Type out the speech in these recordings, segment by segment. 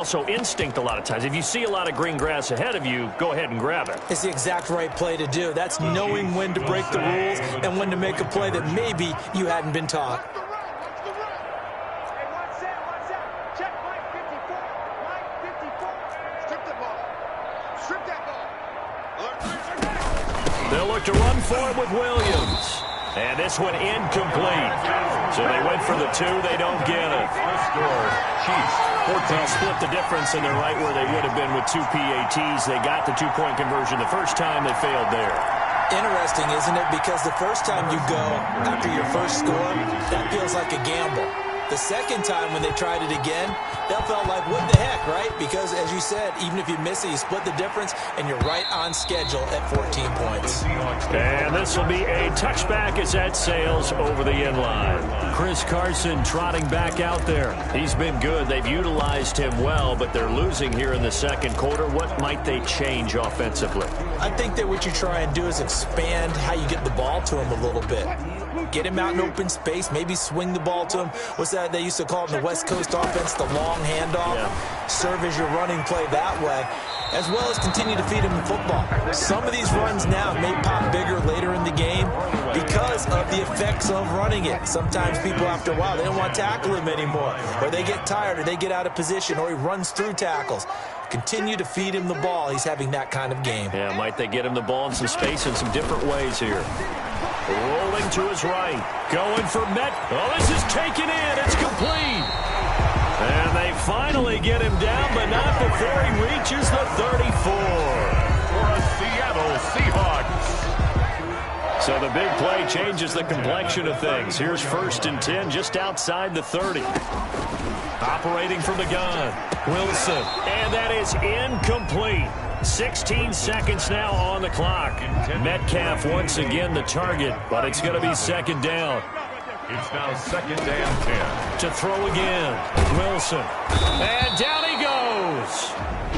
Also instinct a lot of times. If you see a lot of green grass ahead of you, go ahead and grab it. It's the exact right play to do. That's knowing when to break the rules and when to make a play that maybe you hadn't been taught. They'll look to run for it with Williams. And this one incomplete. So they went for the 2. They don't get it. Chiefs, 14. Split the difference, and they're right where they would have been with 2 PATs. They got the 2-point conversion the first time. They failed there. Interesting, isn't it? Because the first time you go after your first score, that feels like a gamble. The second time when they tried it again, that felt like, what the heck, right? Because, as you said, even if you miss it, you split the difference, and you're right on schedule at 14 points. And this will be a touchback as that sails over the end line. Chris Carson trotting back out there. He's been good. They've utilized him well, but they're losing here in the second quarter. What might they change offensively? I think that what you try and do is expand how you get the ball to him a little bit. Get him out in open space, maybe swing the ball to him. What's that they used to call in the West Coast offense, the long handoff? Yeah. Serve as your running play that way, as well as continue to feed him the football. Some of these runs now may pop bigger later in the game because of the effects of running it. Sometimes people, after a while, they don't want to tackle him anymore, or they get tired, or they get out of position, or he runs through tackles. Continue to feed him the ball. He's having that kind of game. Yeah, might they get him the ball in some space in some different ways here. Rolling to his right. Going for Met. Oh, this is taken in. It's complete. And they finally get him down, but not before he reaches the 34. For a Seattle Seahawks. So the big play changes the complexion of things. Here's 1st and 10 just outside the 30. Operating from the gun. Wilson. And that is incomplete. 16 seconds now on the clock. Metcalf once again the target, but it's going to be 2nd down. It's now 2nd and 10. To throw again. Wilson. And down he goes.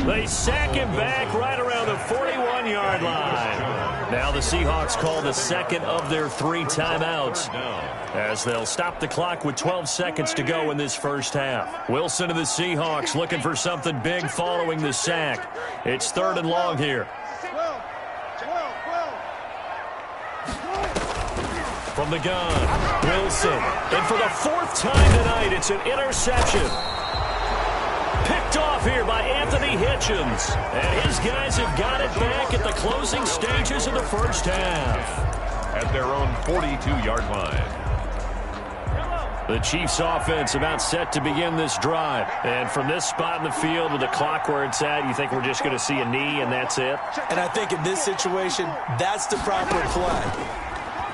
They sack him back right around the 41-yard line. Now the Seahawks call the second of their 3 timeouts, as they'll stop the clock with 12 seconds to go in this first half. Wilson and the Seahawks looking for something big following the sack. It's 3rd and long here. From the gun, Wilson. And for the 4th time tonight, it's an interception. Picked off here by Anthony Hitchens. And his guys have got it back at the closing stages of the first half. At their own 42-yard line. The Chiefs offense about set to begin this drive. And from this spot in the field with the clock where it's at, you think we're just going to see a knee and that's it? And I think in this situation, that's the proper play.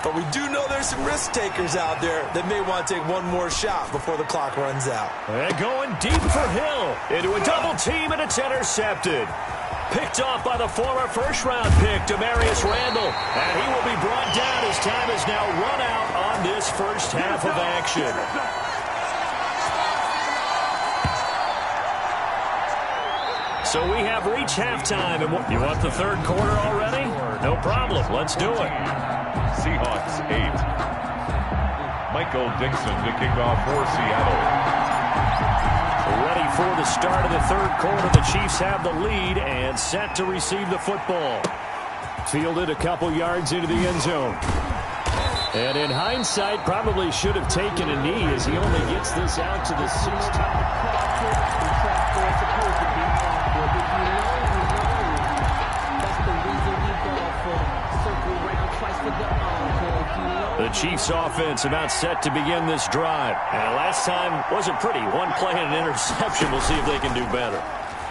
But we do know there's some risk takers out there that may want to take one more shot before the clock runs out. And going deep for Hill into a double team, and it's intercepted. Picked off by the former first-round pick, Demarius Randall. And he will be brought down as time is now run out on this first half of action. So we have reached halftime. And you want the 3rd quarter already? No problem. Let's do it. Seahawks 8. Michael Dixon to kick off for Seattle. Ready for the start of the 3rd quarter. The Chiefs have the lead and set to receive the football. Fielded a couple yards into the end zone. And in hindsight, probably should have taken a knee as he only gets this out to the 16. The Chiefs offense about set to begin this drive. And last time wasn't pretty. One play and an interception. We'll see if they can do better.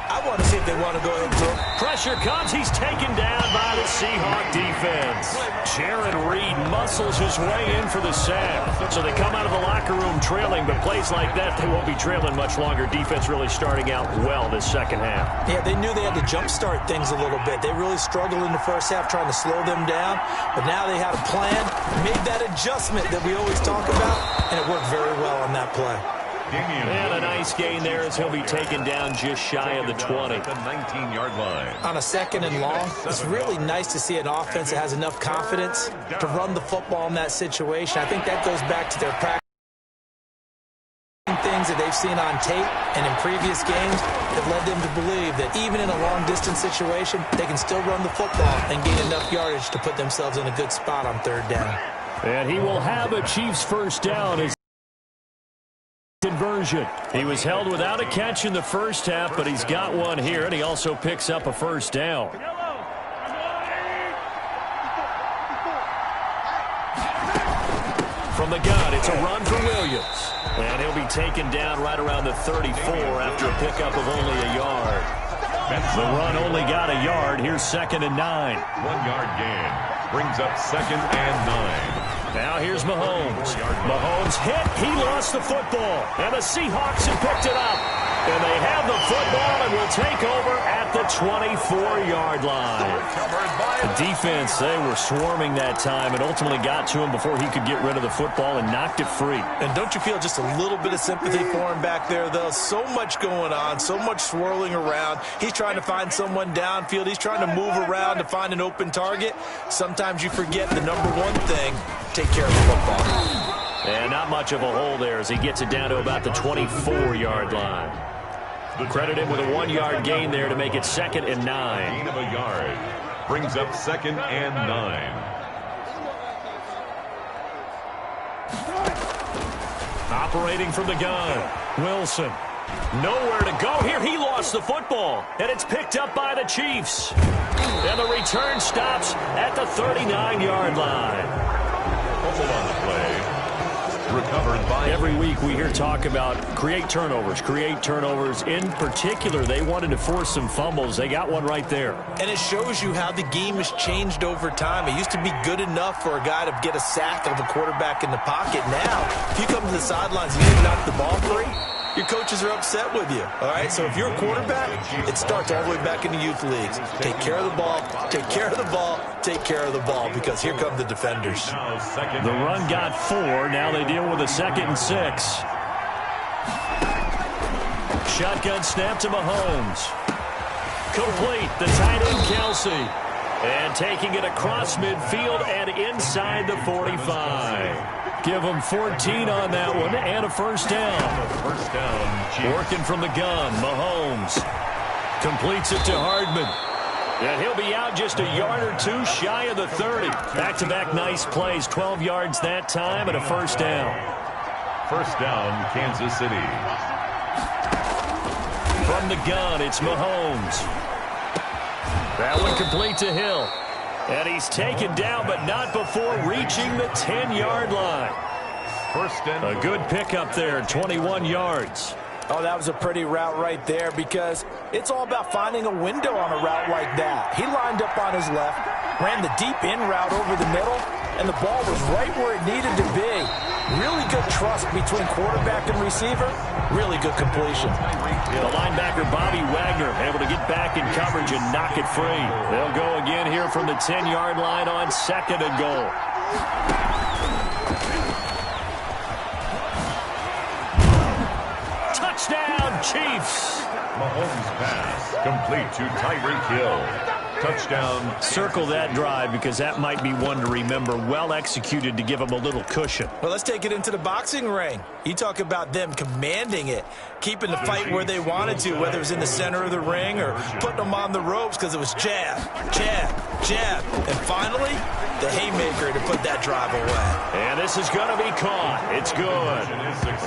I want to see if they want to go ahead and throw. Pressure comes. He's taken down by the Seahawk defense. Jaron Reed muscles his way in for the sack. So they come out of the locker room trailing, but plays like that, they won't be trailing much longer. Defense really starting out well this second half. Yeah, they knew they had to jumpstart things a little bit. They really struggled in the first half trying to slow them down, but now they had a plan, made that adjustment that we always talk about, and it worked very well on that play. And a nice gain there as he'll be taken down just shy of the 20. At the 19-yard line. On a 2nd and long, it's really nice to see an offense that has enough confidence to run the football in that situation. I think that goes back to their practice things things that they've seen on tape and in previous games that led them to believe that even in a long-distance situation, they can still run the football and gain enough yardage to put themselves in a good spot on third down. And he will have a Chiefs first down as conversion. He was held without a catch in the first half, but he's got one here, and he also picks up a first down. From the gun, it's a run for Williams. And he'll be taken down right around the 34 after a pickup of only a yard. The run only got a yard. Here's 2nd and 9. 1 yard gain. Brings up 2nd and 9. Now here's Mahomes. Mahomes hit. He lost the football. And the Seahawks have picked it up. And they have the football and will take over at the 24-yard line. The defense, they were swarming that time and ultimately got to him before he could get rid of the football and knocked it free. And don't you feel just a little bit of sympathy for him back there, though? So much going on, so much swirling around. He's trying to find someone downfield. He's trying to move around to find an open target. Sometimes you forget the number one thing, take care of the football. And not much of a hole there as he gets it down to about the 24-yard line. Credit him with a 1 yard gain there to make it 2nd and 9. Gain of a yard. Brings up 2nd and 9. Operating from the gun. Wilson. Nowhere to go here. He lost the football. And it's picked up by the Chiefs. And the return stops at the 39-yard line. Hold on the play. Recovered by... Every week we hear talk about create turnovers. In particular, they wanted to force some fumbles. They got one right there. And it shows you how the game has changed over time. It used to be good enough for a guy to get a sack of a quarterback in the pocket. Now, if you come to the sidelines and you knock the ball free, your coaches are upset with you. All right, so if you're a quarterback, it starts all the way back in the youth leagues. Take care of the ball, take care of the ball, take care of the ball, because here come the defenders. The run got 4. Now they deal with a 2nd and 6. Shotgun snap to Mahomes. Complete. The tight end, Kelsey. And taking it across midfield and inside the 45. Give them 14 on that one and a first down. First down, Chiefs. Working from the gun, Mahomes completes it to Hardman. And he'll be out just a yard or two shy of the 30. Back-to-back nice plays, 12 yards that time and a first down. First down, Kansas City. From the gun, it's Mahomes. That one complete to Hill. And he's taken down, but not before reaching the 10-yard line. First and a good pickup there, 21 yards. Oh, that was a pretty route right there, because it's all about finding a window on a route like that. He lined up on his left, ran the deep in route over the middle, and the ball was right where it needed to be. Really good trust between quarterback and receiver. Really good completion. The linebacker, Bobby Wagner, able to get back in coverage and knock it free. They'll go again here from the 10-yard line on 2nd and goal. Touchdown, Chiefs! Mahomes pass complete to Tyreek Hill. Touchdown. Circle that drive because that might be one to remember. Well executed to give them a little cushion. Well, let's take it into the boxing ring. You talk about them commanding it, keeping the fight where they wanted to, whether it was in the center of the ring or putting them on the ropes because it was jab, jab, jab. And finally, the haymaker to put that drive away. And this is going to be caught. It's good.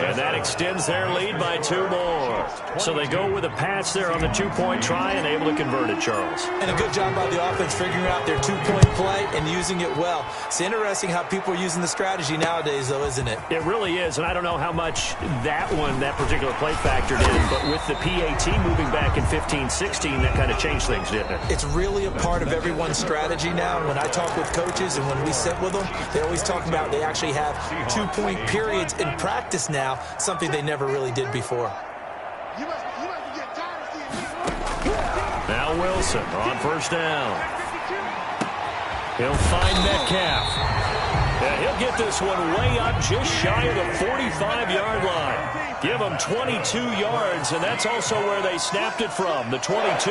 And that extends their lead by 2 more. So they go with a pass there on the 2-point try and able to convert it, Charles. And a good job by the offense figuring out their 2-point play and using it well. It's interesting how people are using the strategy nowadays, though, isn't it? It really is, and I don't know how much that particular play factored in, but with the PAT moving back in 15-16, that kind of changed things, didn't it? It's really a part of everyone's strategy now. When I talk with coaches and when we sit with them, they always talk about they actually have 2-point periods in practice now, something they never really did before. Now Wilson on first down. He'll find Metcalf. And he'll get this one way up just shy of the 45-yard line. Give them 22 yards, and that's also where they snapped it from, the 22.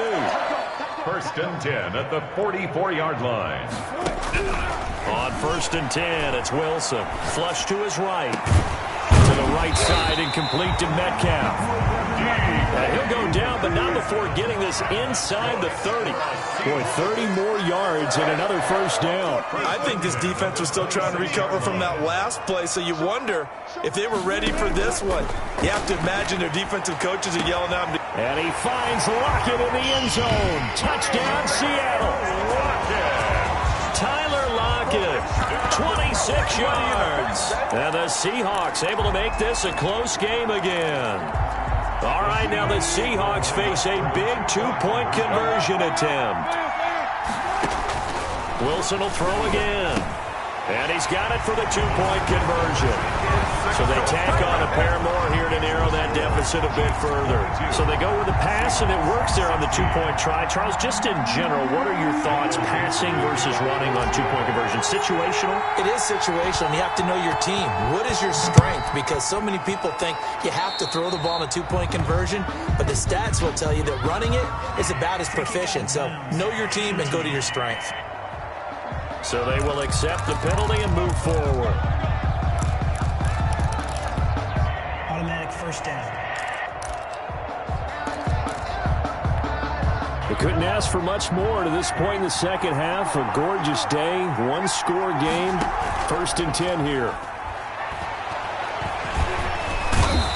First and 10 at the 44-yard line. On first and 10, it's Wilson. Flush to his right. To the right side, incomplete to Metcalf. He'll go down, but not before getting this inside the 30. Boy, 30 more yards and another first down. I think this defense was still trying to recover from that last play, so you wonder if they were ready for this one. You have to imagine their defensive coaches are yelling at them. And he finds Lockett in the end zone. Touchdown, Seattle. Tyler Lockett, 26 yards. And the Seahawks able to make this a close game again. All right, now the Seahawks face a big two-point conversion attempt. Wilson will throw again. And he's got it for the two-point conversion. So they tack on a pair more here to narrow that deficit a bit further. So they go with a pass, and it works there on the two-point try. Charles, just in general, what are your thoughts, passing versus running on two-point conversion? Situational? It is situational. You have to know your team. What is your strength? Because so many people think you have to throw the ball in a two-point conversion, but the stats will tell you that running it is about as proficient. So know your team and go to your strength. So they will accept the penalty and move forward. Automatic first down. They couldn't ask for much more to this point in the second half. A gorgeous day, one-score game. 1st and 10 here.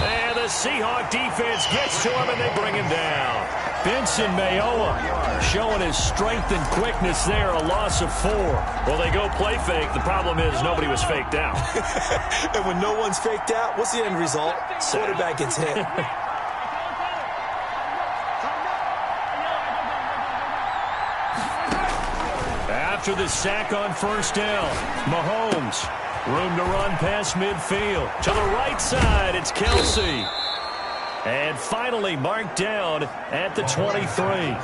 And the Seahawk defense gets to him, and they bring him down. Benson Mayowa showing his strength and quickness there, a loss of 4. Well, they go play fake. The problem is nobody was faked out. And when no one's faked out, what's the end result? Quarterback gets hit. After the sack on first down, Mahomes, room to run past midfield. To the right side, it's Kelsey. And finally marked down at the 23.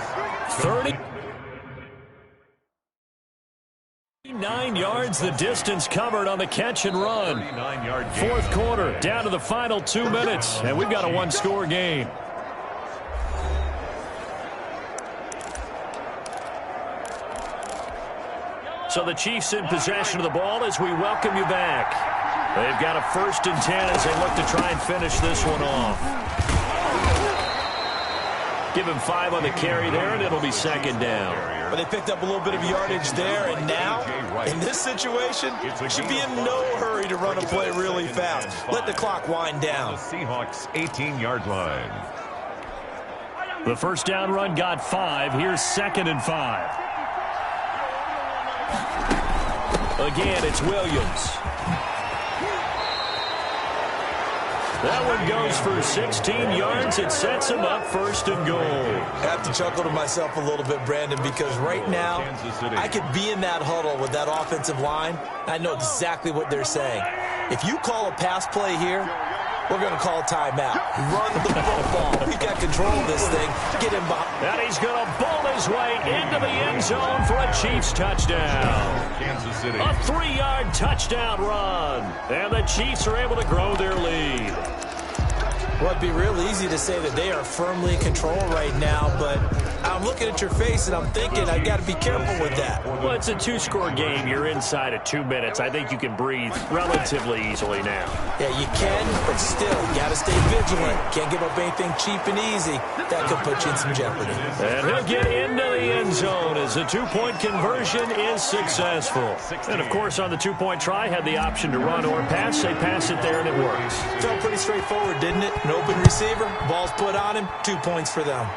39 yards, the distance covered on the catch and run. 4th quarter, down to the final 2 minutes, and we've got a one-score game. So the Chiefs in possession of the ball as we welcome you back. They've got a 1st and 10 as they look to try and finish this one off. Give him 5 on the carry there, and it'll be 2nd down. But they picked up a little bit of yardage there, and now, in this situation, should be in no hurry to run a play really fast. Let the clock wind down. The Seahawks 18-yard line. The first down run got 5. Here's 2nd and 5. Again, it's Williams. That one goes for 16 yards. It sets him up 1st and goal. I have to chuckle to myself a little bit, Brandon, because right now I could be in that huddle with that offensive line. I know exactly what they're saying. If you call a pass play here, we're going to call a timeout. Run the football. We've got control of this thing. Get him behind. And he's going to bolt his way into the end zone for a Chiefs touchdown. Kansas City. A 3-yard touchdown run. And the Chiefs are able to grow their lead. Well, it'd be real easy to say that they are firmly in control right now, but I'm looking at your face and I'm thinking I've got to be careful with that. Well, it's a 2-score game. You're inside of 2 minutes. I think you can breathe relatively easily now. Yeah, you can, but still, you got to stay vigilant. Can't give up anything cheap and easy. That could put you in some jeopardy. And he'll get into the end zone as the 2-point conversion is successful. And, of course, on the 2-point try, had the option to run or pass. They pass it there, and it works. Felt pretty straightforward, didn't it? An open receiver, ball's put on him, 2 points for them.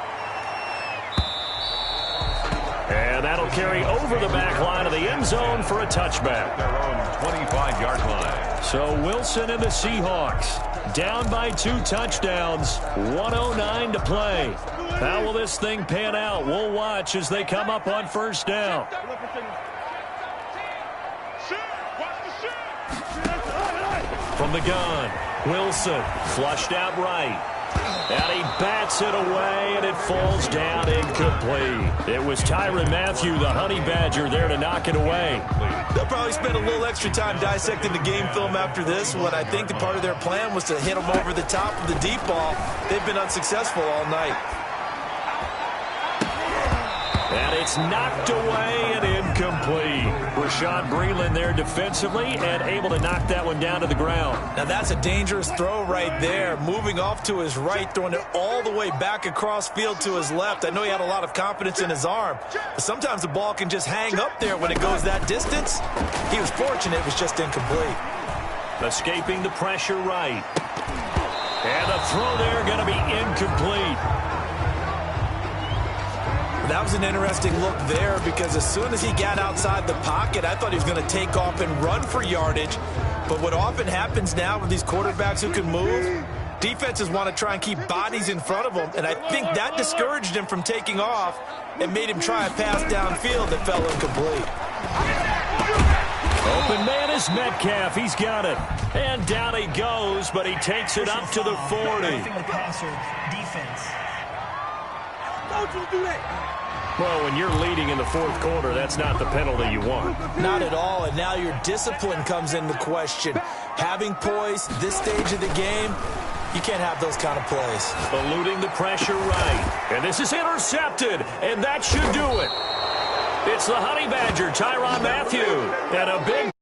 And that'll carry over the back line of the end zone for a touchback. Their own 25-yard line. So Wilson and the Seahawks down by 2 touchdowns, 1:09 to play. How will this thing pan out? We'll watch as they come up on first down. From the gun, Wilson flushed out right. And he bats it away, and it falls down incomplete. It was Tyrann Mathieu, the honey badger, there to knock it away. They'll probably spend a little extra time dissecting the game film after this one. I think the part of their plan was to hit them over the top of the deep ball. They've been unsuccessful all night. And it's knocked away and incomplete. Rashad Breeland there defensively and able to knock that one down to the ground. Now that's a dangerous throw right there. Moving off to his right, throwing it all the way back across field to his left. I know he had a lot of confidence in his arm, but sometimes the ball can just hang up there when it goes that distance. He was fortunate it was just incomplete. Escaping the pressure right. And the throw there going to be incomplete. That was an interesting look there because as soon as he got outside the pocket, I thought he was going to take off and run for yardage. But what often happens now with these quarterbacks who can move, defenses want to try and keep bodies in front of them, and I think that discouraged him from taking off and made him try a pass downfield that fell incomplete. Open man is Metcalf. He's got it. And down he goes, but he takes it up to the 40. The passer, defense. Well, when you're leading in the fourth quarter, that's not the penalty you want. Not at all, and now your discipline comes into question. Having poise this stage of the game, you can't have those kind of plays. Eluding the pressure right. And this is intercepted, and that should do it. It's the Honey Badger, Tyrann Mathieu, and a big